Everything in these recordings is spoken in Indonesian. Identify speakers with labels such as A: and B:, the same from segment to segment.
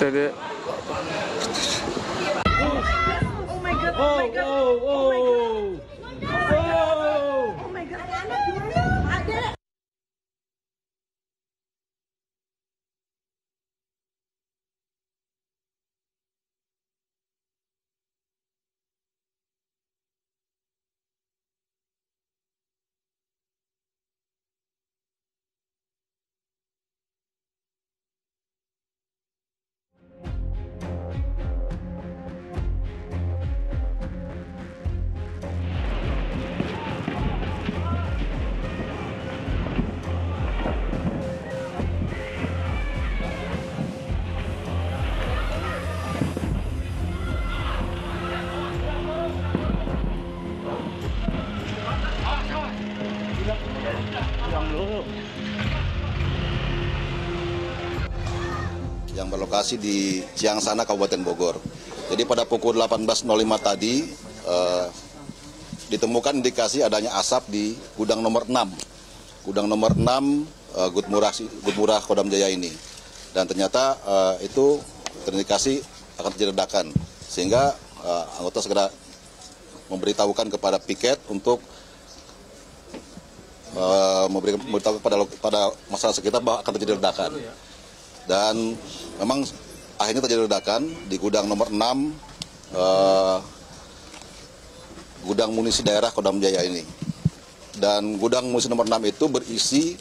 A: Jadi
B: Oh my god, oh my god, oh my god, oh my god, ada.
C: Yang berlokasi di Ciangsana, Kabupaten Bogor. Jadi pada pukul 18.05 tadi ditemukan indikasi adanya asap di gudang nomor 6. Gudang nomor 6 Gudmurah Kodam Jaya ini. Dan ternyata itu terindikasi akan terjadi ledakan. Sehingga anggota segera memberitahukan kepada piket untuk memberitahu kepada masyarakat sekitar bahwa akan terjadi ledakan. Dan memang akhirnya terjadi ledakan di gudang nomor 6 gudang munisi daerah Kodam Jaya ini. Dan gudang munisi nomor 6 itu berisi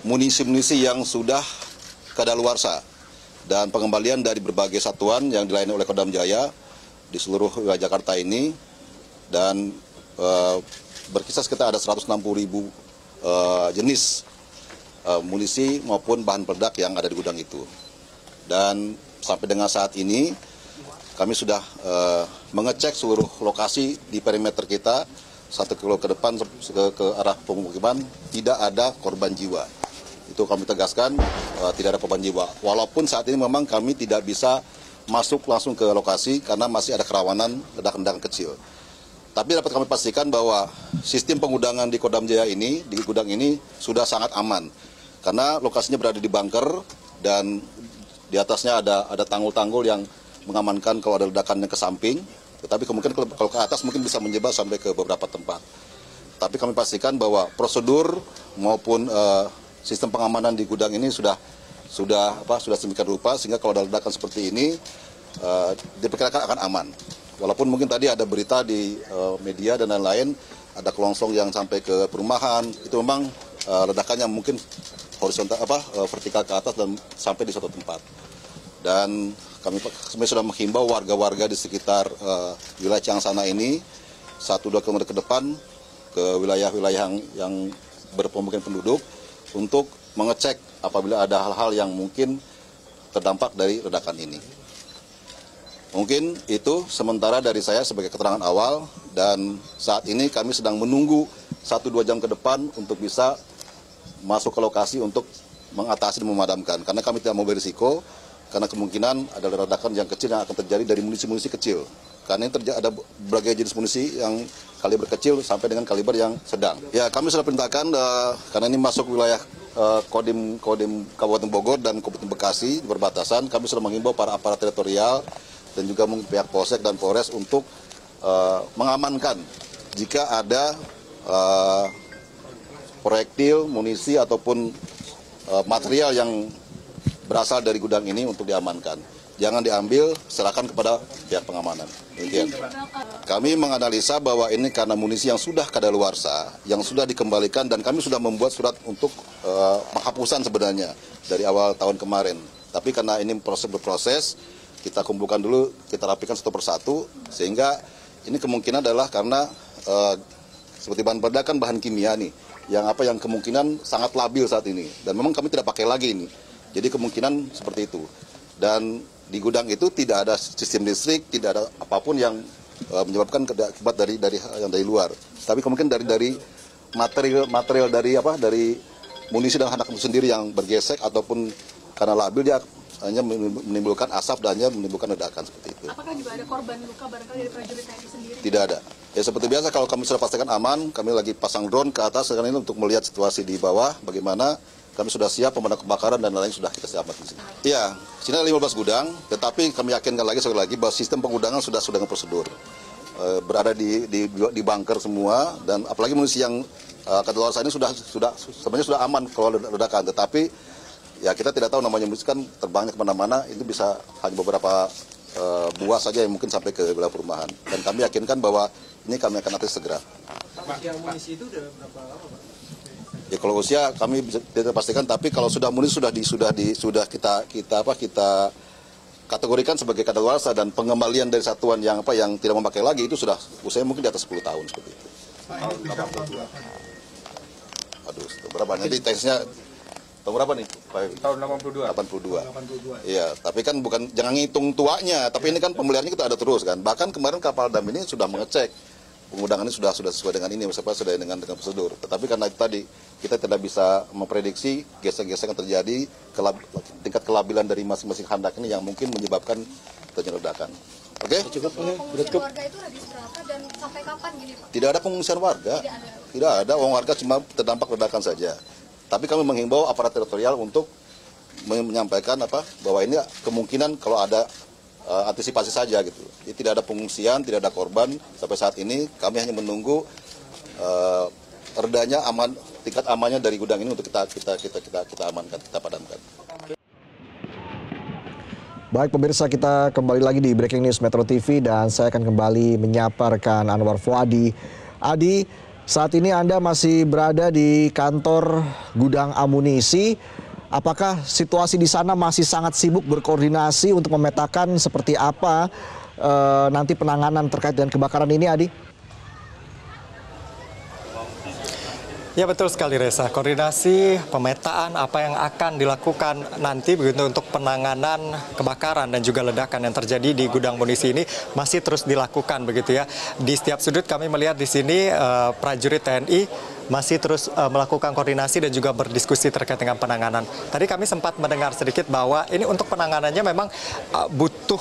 C: munisi-munisi yang sudah kadaluarsa dan pengembalian dari berbagai satuan yang dilayani oleh Kodam Jaya di seluruh wilayah Jakarta ini, dan berkisar sekitar ada 160.000 jenis munisi maupun bahan peledak yang ada di gudang itu. Dan sampai dengan saat ini kami sudah mengecek seluruh lokasi di perimeter kita 1 kilo ke depan ke arah pemukiman, tidak ada korban jiwa. Itu kami tegaskan, tidak ada korban jiwa. Walaupun saat ini memang kami tidak bisa masuk langsung ke lokasi karena masih ada kerawanan ledakan-ledakan kecil. Tapi dapat kami pastikan bahwa sistem pengudangan di Kodam Jaya ini, di gudang ini sudah sangat aman. Karena lokasinya berada di bunker dan di atasnya ada tanggul-tanggul yang mengamankan kalau ada ledakan yang ke samping. Tetapi kemungkinan kalau ke atas mungkin bisa menyebar sampai ke beberapa tempat. Tapi kami pastikan bahwa prosedur maupun sistem pengamanan di gudang ini sudah sedemikian rupa sehingga kalau ada ledakan seperti ini diperkirakan akan aman. Walaupun mungkin tadi ada berita di media dan lain-lain, ada kelongsong yang sampai ke perumahan, itu memang ledakannya mungkin horizontal vertikal ke atas dan sampai di suatu tempat. Dan kami sudah menghimbau warga-warga di sekitar wilayah Ciangsana ini 1-2 km ke depan ke wilayah-wilayah yang berpemukiman penduduk untuk mengecek apabila ada hal-hal yang mungkin terdampak dari ledakan ini. Mungkin itu sementara dari saya sebagai keterangan awal, dan saat ini kami sedang menunggu 1-2 jam ke depan untuk bisa masuk ke lokasi untuk mengatasi dan memadamkan. Karena kami tidak mau berisiko, karena kemungkinan ada ledakan yang kecil yang akan terjadi dari munisi-munisi kecil. Karena ini ada berbagai jenis munisi yang kaliber kecil sampai dengan kaliber yang sedang. Ya, kami sudah perintahkan karena ini masuk wilayah Kodim Kabupaten Bogor dan Kabupaten Bekasi berbatasan. Kami sudah mengimbau para aparat teritorial dan juga pihak Polsek dan Polres untuk mengamankan jika ada proyektil, munisi ataupun material yang berasal dari gudang ini untuk diamankan. Jangan diambil, serahkan kepada pihak pengamanan. Demikian. Kami menganalisa bahwa ini karena munisi yang sudah kadaluarsa, yang sudah dikembalikan, dan kami sudah membuat surat untuk penghapusan sebenarnya dari awal tahun kemarin. Tapi karena ini berproses, kita kumpulkan dulu, kita rapikan satu persatu, sehingga ini kemungkinan adalah karena seperti bahan peledak kan bahan kimia nih, yang kemungkinan sangat labil saat ini, dan memang kami tidak pakai lagi ini. Jadi kemungkinan seperti itu. Dan di gudang itu tidak ada sistem listrik, tidak ada apapun yang menyebabkan akibat dari luar. Tapi kemungkinan dari material dari munisi dan anak itu sendiri yang bergesek ataupun karena labil dia hanya menimbulkan asap dan hanya menimbulkan ledakan seperti itu.
B: Apakah juga ada korban luka barangkali dari prajurit TNI sendiri?
C: Tidak ada. Ya seperti biasa kalau kami sudah pastikan aman, kami lagi pasang drone ke atas sekarang ini untuk melihat situasi di bawah bagaimana. kami sudah siap, pemadam kebakaran dan lain-lain sudah kita siapkan di sini. Iya, sini ada 15 gudang, tetapi kami yakinkan lagi sekali lagi bahwa sistem pengudangan sudah dengan prosedur. Berada di bunker semua, dan apalagi munisi yang kadaluarsa ini sebenarnya sudah aman kalau ledakan, tetapi ya kita tidak tahu namanya munisi kan terbangnya kemana-mana, itu bisa hanya beberapa buah saja yang mungkin sampai ke wilayah perumahan. Dan kami yakinkan bahwa ini kami akan atasi segera.
A: Yang amunisi itu udah berapa lama, Pak?
C: Ya kalau usia kami bisa tidak pastikan, tapi kalau sudah amunisi sudah kita kategorikan sebagai kadaluarsa, dan pengembalian dari satuan yang tidak memakai lagi itu sudah usianya mungkin di atas 10 tahun seperti itu. Tahun 82. Aduh, berapa nanti tesnya? Tahun berapa nih?
A: Tahun 82.
C: 82. Iya, tapi kan jangan ngitung tuanya, tapi ini kan pemeliharannya kita ada terus kan. Bahkan kemarin kapal dam ini sudah mengecek pengudangan ini sudah sesuai dengan ini, sesuai dengan prosedur. Tetapi karena itu tadi kita tidak bisa memprediksi gesek-gesek yang terjadi, tingkat kelabilan dari masing-masing handak ini yang mungkin menyebabkan terjadi ledakan. Oke?
D: Pengungsian warga itu habis berapa dan sampai kapan gini, Pak?
C: Tidak ada pengungsian warga. Tidak ada, warga cuma terdampak ledakan saja. Tapi kami menghimbau aparat teritorial untuk menyampaikan bahwa ini kemungkinan kalau ada antisipasi saja gitu. Jadi tidak ada pengungsian, tidak ada korban sampai saat ini. Kami hanya menunggu redanya tingkat amannya dari gudang ini untuk kita amankan, kita padamkan.
E: Baik pemirsa, kita kembali lagi di Breaking News Metro TV dan saya akan kembali menyapa rekan Anwar Fuadi. Adi, saat ini Anda masih berada di kantor gudang amunisi. Apakah situasi di sana masih sangat sibuk berkoordinasi untuk memetakan seperti apa nanti penanganan terkait dengan kebakaran ini, Adi?
F: Ya betul sekali Reza, koordinasi pemetaan apa yang akan dilakukan nanti begitu untuk penanganan kebakaran dan juga ledakan yang terjadi di gudang amunisi ini masih terus dilakukan begitu ya. Di setiap sudut kami melihat di sini prajurit TNI masih terus melakukan koordinasi dan juga berdiskusi terkait dengan penanganan. Tadi kami sempat mendengar sedikit bahwa ini untuk penanganannya memang butuh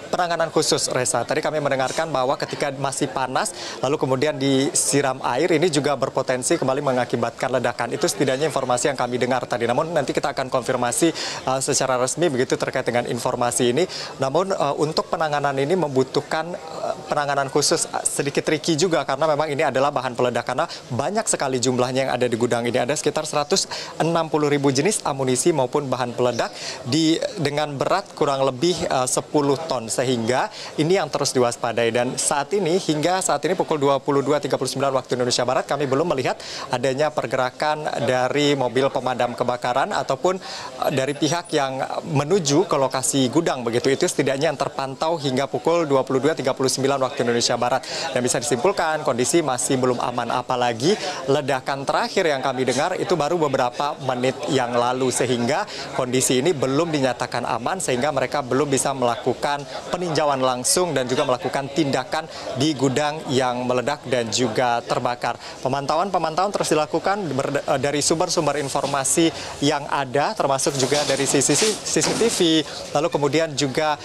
F: penanganan khusus, Reza. Tadi kami mendengarkan bahwa ketika masih panas, lalu kemudian disiram air, ini juga berpotensi kembali mengakibatkan ledakan. Itu setidaknya informasi yang kami dengar tadi. Namun nanti kita akan konfirmasi secara resmi begitu terkait dengan informasi ini. Namun untuk penanganan ini membutuhkan penanganan khusus, sedikit tricky juga karena memang ini adalah bahan peledak. Karena banyak sekali jumlahnya yang ada di gudang ini. Ada sekitar 160.000 jenis amunisi maupun bahan peledak dengan berat kurang lebih 10 ton. Sehingga ini yang terus diwaspadai, dan hingga saat ini pukul 22.39 waktu Indonesia Barat kami belum melihat adanya pergerakan dari mobil pemadam kebakaran ataupun dari pihak yang menuju ke lokasi gudang begitu. Itu setidaknya yang terpantau hingga pukul 22.39 waktu Indonesia Barat, dan bisa disimpulkan kondisi masih belum aman, apalagi ledakan terakhir yang kami dengar itu baru beberapa menit yang lalu, sehingga kondisi ini belum dinyatakan aman sehingga mereka belum bisa melakukan peninjauan langsung dan juga melakukan tindakan di gudang yang meledak dan juga terbakar. Pemantauan terus dilakukan dari sumber-sumber informasi yang ada, termasuk juga dari CCTV, lalu kemudian juga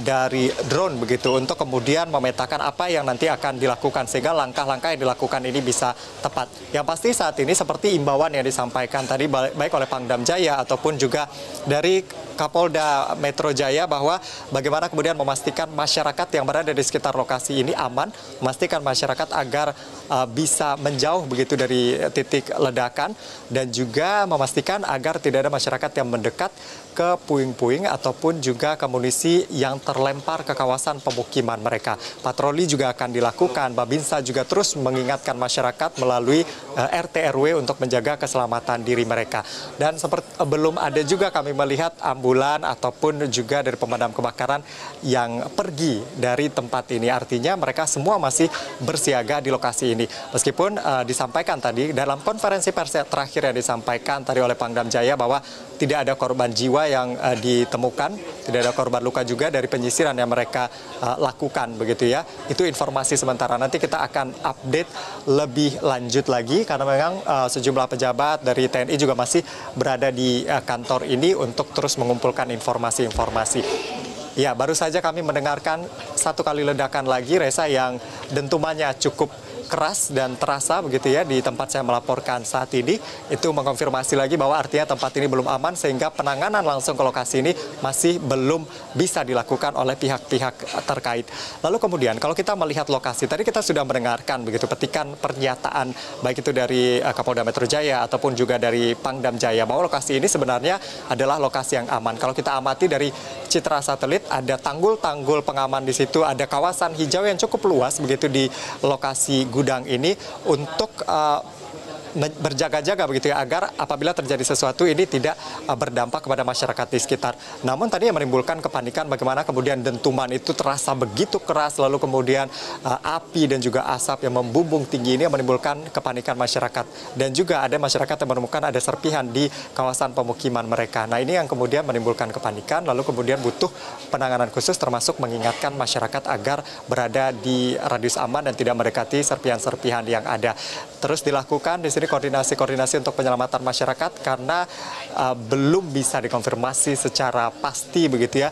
F: dari drone begitu, untuk kemudian memetakan apa yang nanti akan dilakukan sehingga langkah-langkah yang dilakukan ini bisa tepat. Yang pasti saat ini seperti imbauan yang disampaikan tadi baik oleh Pangdam Jaya ataupun juga dari Kapolda Metro Jaya, bahwa bagaimana kemudian memastikan masyarakat yang berada di sekitar lokasi ini aman, memastikan masyarakat agar bisa menjauh begitu dari titik ledakan, dan juga memastikan agar tidak ada masyarakat yang mendekat ke puing-puing ataupun juga ke amunisi yang terlempar ke kawasan pemukiman mereka. Patroli juga akan dilakukan. Babinsa juga terus mengingatkan masyarakat melalui RT RW untuk menjaga keselamatan diri mereka. Dan belum ada juga kami melihat ambulan ataupun juga dari pemadam kebakaran yang pergi dari tempat ini. Artinya mereka semua masih bersiaga di lokasi ini. Meskipun disampaikan tadi dalam konferensi pers terakhir yang disampaikan tadi oleh Pangdam Jaya bahwa tidak ada korban jiwa yang ditemukan, tidak ada korban luka juga dari penyisiran yang mereka lakukan begitu ya. Itu informasi sementara. Nanti kita akan update lebih lanjut lagi karena memang sejumlah pejabat dari TNI juga masih berada di kantor ini untuk terus mengumpulkan informasi-informasi. Ya, baru saja kami mendengarkan satu kali ledakan lagi, Reza, yang dentumannya cukup keras dan terasa begitu ya di tempat saya melaporkan saat ini. Itu mengkonfirmasi lagi bahwa artinya tempat ini belum aman sehingga penanganan langsung ke lokasi ini masih belum bisa dilakukan oleh pihak-pihak terkait. Lalu kemudian kalau kita melihat lokasi, tadi kita sudah mendengarkan begitu petikan pernyataan baik itu dari Kapolda Metro Jaya ataupun juga dari Pangdam Jaya bahwa lokasi ini sebenarnya adalah lokasi yang aman. Kalau kita amati dari citra satelit, ada tanggul-tanggul pengaman di situ, ada kawasan hijau yang cukup luas begitu di lokasi gudang ini untuk berjaga-jaga begitu ya agar apabila terjadi sesuatu ini tidak berdampak kepada masyarakat di sekitar. Namun tadi yang menimbulkan kepanikan bagaimana kemudian dentuman itu terasa begitu keras, lalu kemudian api dan juga asap yang membumbung tinggi ini yang menimbulkan kepanikan masyarakat. Dan juga ada masyarakat yang menemukan ada serpihan di kawasan pemukiman mereka. Nah ini yang kemudian menimbulkan kepanikan, lalu kemudian butuh penanganan khusus termasuk mengingatkan masyarakat agar berada di radius aman dan tidak mendekati serpihan-serpihan yang ada. Terus dilakukan di sini koordinasi-koordinasi untuk penyelamatan masyarakat karena belum bisa dikonfirmasi secara pasti begitu ya.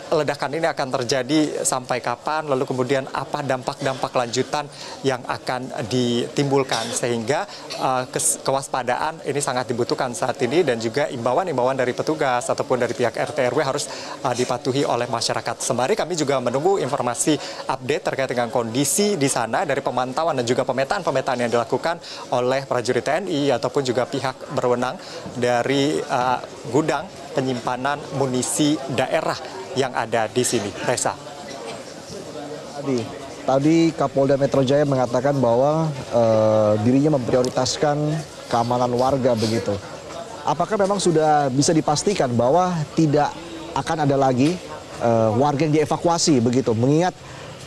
F: Ledakan ini akan terjadi sampai kapan, lalu kemudian apa dampak-dampak lanjutan yang akan ditimbulkan sehingga kewaspadaan ini sangat dibutuhkan saat ini dan juga imbauan-imbauan dari petugas ataupun dari pihak RT RW harus dipatuhi oleh masyarakat. Sembari kami juga menunggu informasi update terkait dengan kondisi di sana dari pemantauan dan juga pemetaan-pemetaan yang dilakukan oleh prajurit TNI ataupun juga pihak berwenang dari gudang penyimpanan munisi daerah yang ada di sini. Reza.
E: Tadi Kapolda Metro Jaya mengatakan bahwa dirinya memprioritaskan keamanan warga begitu. Apakah memang sudah bisa dipastikan bahwa tidak akan ada lagi warga yang dievakuasi begitu? Mengingat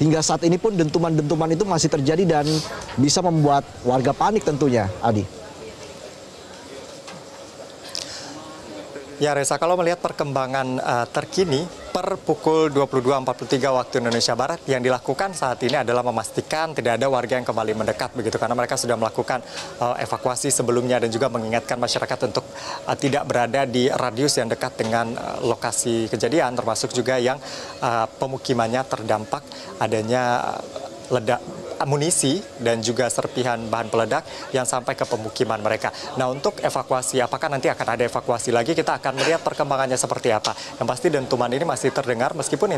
E: hingga saat ini pun dentuman-dentuman itu masih terjadi dan bisa membuat warga panik tentunya, Adi.
F: Ya Reza, kalau melihat perkembangan terkini per pukul 22.43 waktu Indonesia Barat yang dilakukan saat ini adalah memastikan tidak ada warga yang kembali mendekat begitu karena mereka sudah melakukan evakuasi sebelumnya dan juga mengingatkan masyarakat untuk tidak berada di radius yang dekat dengan lokasi kejadian termasuk juga yang pemukimannya terdampak adanya amunisi dan juga serpihan bahan peledak yang sampai ke pemukiman mereka. Nah untuk evakuasi, apakah nanti akan ada evakuasi lagi, kita akan melihat perkembangannya seperti apa. Yang pasti dentuman ini masih terdengar meskipun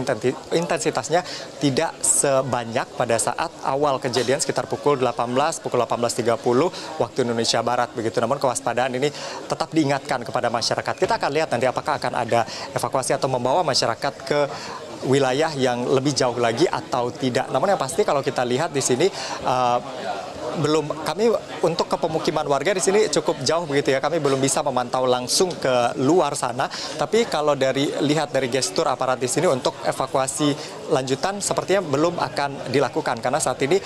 F: intensitasnya tidak sebanyak pada saat awal kejadian sekitar pukul 18.30 waktu Indonesia Barat begitu. Namun kewaspadaan ini tetap diingatkan kepada masyarakat. Kita akan lihat nanti apakah akan ada evakuasi atau membawa masyarakat ke wilayah yang lebih jauh lagi atau tidak. Namun yang pasti kalau kita lihat di sini kami untuk ke pemukiman warga di sini cukup jauh begitu ya. Kami belum bisa memantau langsung ke luar sana. Tapi kalau lihat dari gestur aparat di sini untuk evakuasi lanjutan sepertinya belum akan dilakukan karena saat ini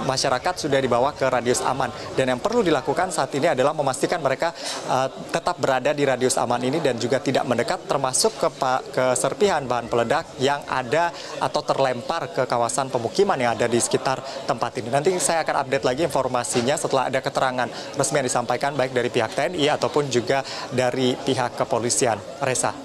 F: masyarakat sudah dibawa ke radius aman. Dan yang perlu dilakukan saat ini adalah memastikan mereka tetap berada di radius aman ini dan juga tidak mendekat termasuk ke serpihan bahan peledak yang ada atau terlempar ke kawasan pemukiman yang ada di sekitar tempat ini. Nanti saya akan update lagi informasinya setelah ada keterangan resmi yang disampaikan baik dari pihak TNI ataupun juga dari pihak kepolisian. Reza.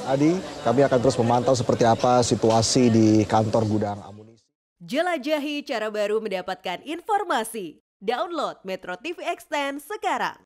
E: Adi, kami akan terus memantau seperti apa situasi di kantor gudang amunisi.
B: Jelajahi cara baru mendapatkan informasi. Download Metro TV Extend sekarang.